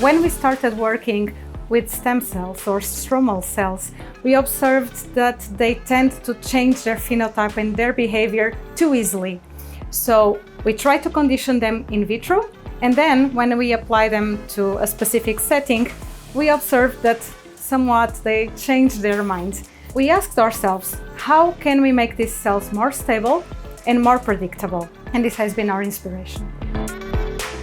When we started working with stem cells or stromal cells, we observed that they tend to change their phenotype and their behavior too easily. So we try to condition them in vitro, and then when we apply them to a specific setting, we observed that somewhat they change their minds. We asked ourselves, how can we make these cells more stable and more predictable? And this has been our inspiration.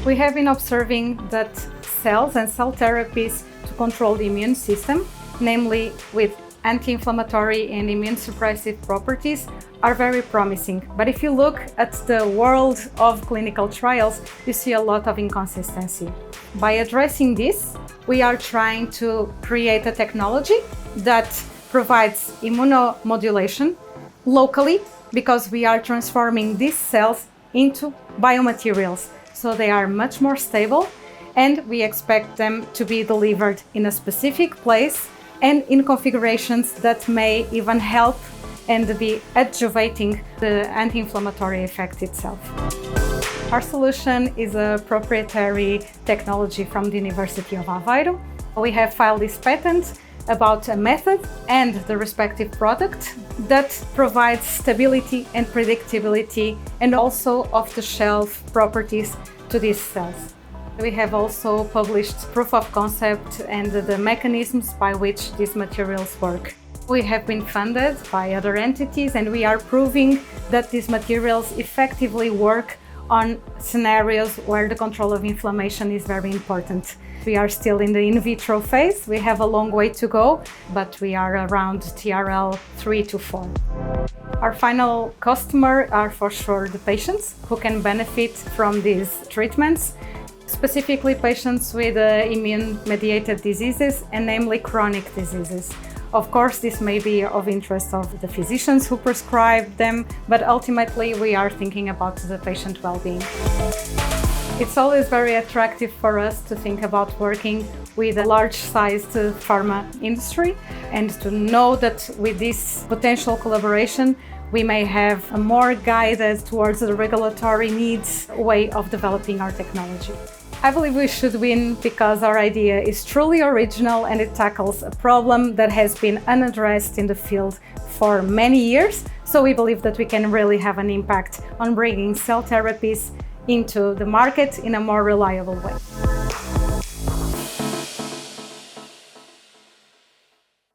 We have been observing that cells and cell therapies to control the immune system, namely with anti-inflammatory and immune suppressive properties, are very promising. But if you look at the world of clinical trials, you see a lot of inconsistency. By addressing this, we are trying to create a technology that provides immunomodulation locally, because we are transforming these cells into biomaterials, so they are much more stable, and we expect them to be delivered in a specific place and in configurations that may even help and be adjuvating the anti-inflammatory effect itself. Our solution is a proprietary technology from the University of Aveiro. We have filed this patent about a method and the respective product that provides stability and predictability and also off-the-shelf properties to these cells. We have also published proof of concept and the mechanisms by which these materials work. We have been funded by other entities, and we are proving that these materials effectively work on scenarios where the control of inflammation is very important. We are still in the in vitro phase. We have a long way to go, but we are around TRL 3 to 4. Our final customer are for sure the patients who can benefit from these treatments, specifically patients with immune-mediated diseases, and namely chronic diseases. Of course, this may be of interest of the physicians who prescribe them, but ultimately we are thinking about the patient well-being. It's always very attractive for us to think about working with a large-sized pharma industry, and to know that with this potential collaboration, we may have a more guided towards the regulatory needs way of developing our technology. I believe we should win because our idea is truly original and it tackles a problem that has been unaddressed in the field for many years. So we believe that we can really have an impact on bringing cell therapies into the market in a more reliable way.